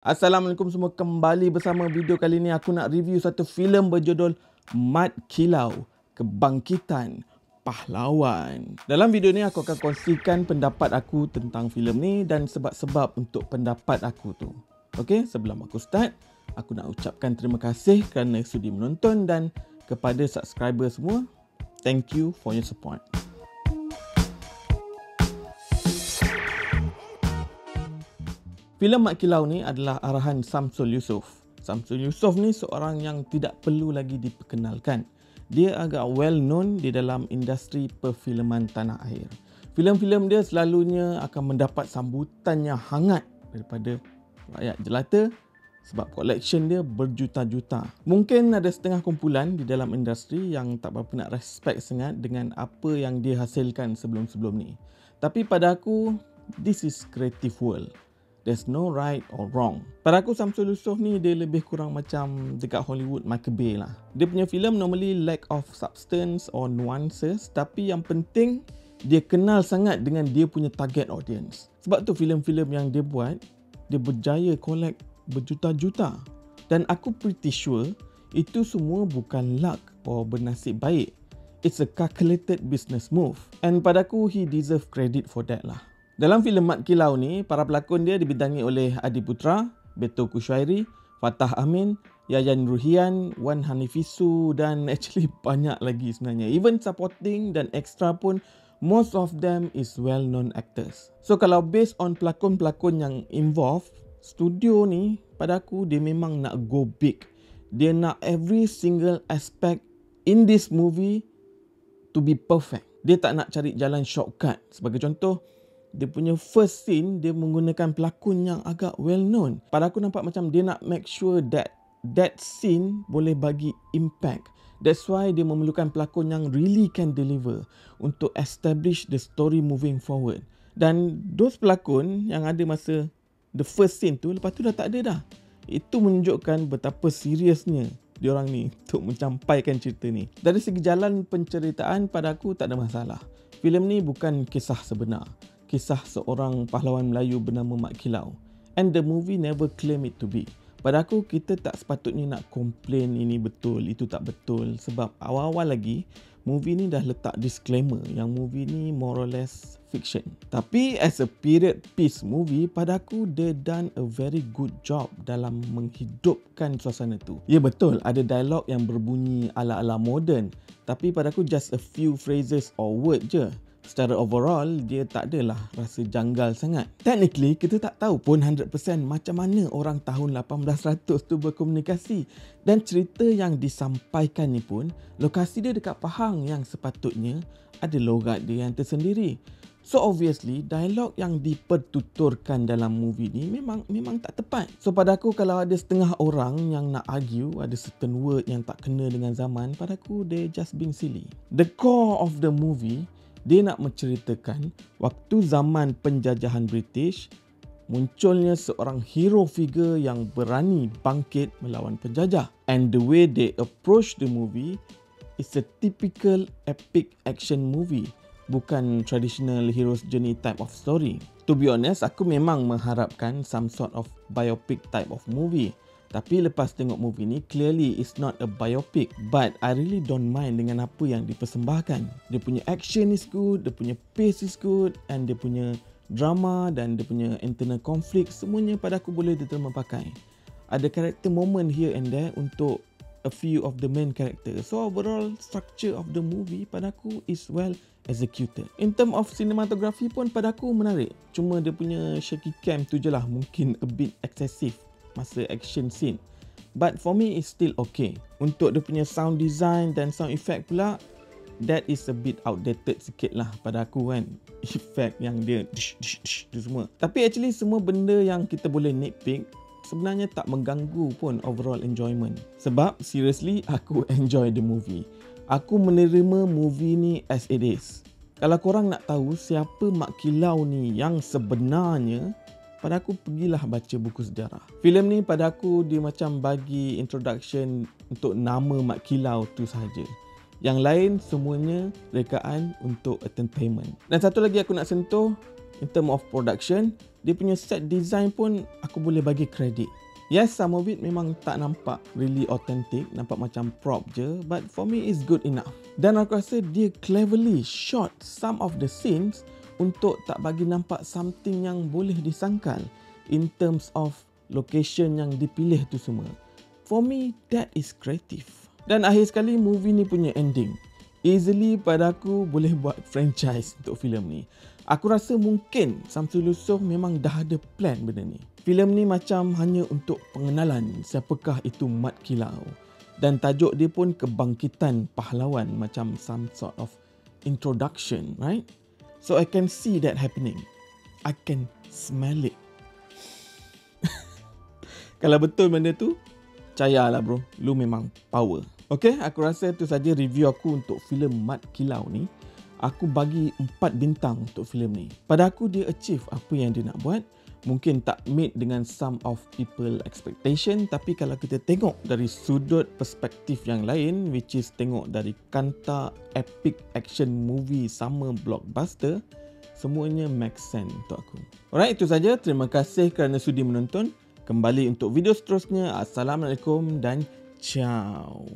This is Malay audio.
Assalamualaikum semua, kembali bersama video kali ni aku nak review satu filem berjudul Mat Kilau, Kebangkitan Pahlawan. Dalam video ni aku akan kongsikan pendapat aku tentang filem ni dan sebab-sebab untuk pendapat aku tu. Okey, sebelum aku start, aku nak ucapkan terima kasih kerana sudi menonton dan kepada subscriber semua, thank you for your support. Filem Mat Kilau ni adalah arahan Samsul Yusof. Samsul Yusof ni seorang yang tidak perlu lagi diperkenalkan. Dia agak well known di dalam industri perfilman tanah air. Filem-filem dia selalunya akan mendapat sambutan yang hangat daripada rakyat jelata sebab collection dia berjuta-juta. Mungkin ada setengah kumpulan di dalam industri yang tak berapa nak respect sangat dengan apa yang dia hasilkan sebelum-sebelum ni. Tapi pada aku, this is creative world. There's no right or wrong. Pada aku, Samsul Yusof ni dia lebih kurang macam dekat Hollywood Michael Bay lah. Dia punya filem normally lack of substance or nuances, tapi yang penting dia kenal sangat dengan dia punya target audience. Sebab tu filem-filem yang dia buat, dia berjaya collect berjuta-juta. Dan aku pretty sure itu semua bukan luck or bernasib baik. It's a calculated business move. And pada aku, he deserve credit for that lah. Dalam filem Mat Kilau ni, para pelakon dia dibintangi oleh Adi Putra, Beto Kushairi, Fatah Amin, Yayan Ruhian, Wan Hanifisu dan actually banyak lagi sebenarnya. Even supporting dan extra pun, most of them is well-known actors. So kalau based on pelakon-pelakon yang involved, studio ni pada aku dia memang nak go big. Dia nak every single aspect in this movie to be perfect. Dia tak nak cari jalan shortcut. Sebagai contoh, dia punya first scene dia menggunakan pelakon yang agak well known. Pada aku nampak macam dia nak make sure that scene boleh bagi impact. That's why dia memerlukan pelakon yang really can deliver untuk establish the story moving forward. Dan those pelakon yang ada masa the first scene tu, lepas tu dah tak ada dah. Itu menunjukkan betapa seriusnya diorang ni untuk mencampaikan cerita ni. Dari segi jalan penceritaan, pada aku tak ada masalah. Filem ni bukan kisah sebenar. Kisah seorang pahlawan Melayu bernama Mat Kilau. And the movie never claim it to be. Pada aku, kita tak sepatutnya nak komplain ini betul, itu tak betul. Sebab awal-awal lagi, movie ni dah letak disclaimer yang movie ni more or less fiction. Tapi as a period piece movie, pada aku, they done a very good job dalam menghidupkan suasana tu. Ya betul, ada dialog yang berbunyi ala-ala modern. Tapi pada aku, just a few phrases or word je. Secara overall, dia tak adalah rasa janggal sangat. Technically, kita tak tahu pun 100% macam mana orang tahun 1800 tu berkomunikasi. Dan cerita yang disampaikan ni pun, lokasi dia dekat Pahang yang sepatutnya ada logat dia yang tersendiri. So obviously, dialog yang dipertuturkan dalam movie ni memang tak tepat. So pada aku, kalau ada setengah orang yang nak argue, ada certain word yang tak kena dengan zaman, pada aku, they just being silly. The core of the movie, dia nak menceritakan waktu zaman penjajahan British, munculnya seorang hero figure yang berani bangkit melawan penjajah. And the way they approach the movie is a typical epic action movie, bukan traditional hero's journey type of story. To be honest, aku memang mengharapkan some sort of biopic type of movie. Tapi lepas tengok movie ni, clearly it's not a biopic. But I really don't mind dengan apa yang dipersembahkan. Dia punya action is good, dia punya pace is good, and dia punya drama dan dia punya internal conflict, semuanya pada aku boleh diterima pakai. Ada character moment here and there untuk a few of the main characters. So overall structure of the movie pada aku is well executed. In term of cinematography pun pada aku menarik. Cuma dia punya shaky cam tu je lah mungkin a bit excessive masa action scene. But for me, it's still okay. Untuk dia punya sound design dan sound effect pula, that is a bit outdated sikit lah pada aku kan. Effect yang dia tu semua. Tapi actually semua benda yang kita boleh nitpick sebenarnya tak mengganggu pun overall enjoyment. Sebab seriously, aku enjoy the movie. Aku menerima movie ni as it is. Kalau korang nak tahu siapa Mat Kilau ni yang sebenarnya, pada aku, pergilah baca buku sejarah. Filem ni pada aku, dia macam bagi introduction untuk nama Mat Kilau tu sahaja. Yang lain semuanya rekaan untuk entertainment. Dan satu lagi aku nak sentuh, In term of production, dia punya set design pun aku boleh bagi kredit. Yes, some of it memang tak nampak really authentic, nampak macam prop je, but for me it's good enough. Dan aku rasa dia cleverly shot some of the scenes untuk tak bagi nampak something yang boleh disangkal in terms of location yang dipilih tu semua. For me, that is creative. Dan akhir sekali, movie ni punya ending. Easily pada aku boleh buat franchise untuk filem ni. Aku rasa mungkin Samsul Yusof memang dah ada plan benda ni. Filem ni macam hanya untuk pengenalan siapakah itu Mat Kilau. Dan tajuk dia pun kebangkitan pahlawan, macam some sort of introduction, right? So I can see that happening. I can smell it. Kalau betul benda tu, percayalah bro, lu memang power. Okay, aku rasa itu saja review aku untuk filem Mat Kilau ni. Aku bagi 4 bintang untuk filem ni. Pada aku dia achieve apa yang dia nak buat. Mungkin tak meet dengan some of people expectation, tapi kalau kita tengok dari sudut perspektif yang lain, which is tengok dari kanta epic action movie sama blockbuster, semuanya make sense untuk aku. Alright, itu saja. Terima kasih kerana sudi menonton. Kembali untuk video seterusnya. Assalamualaikum dan ciao.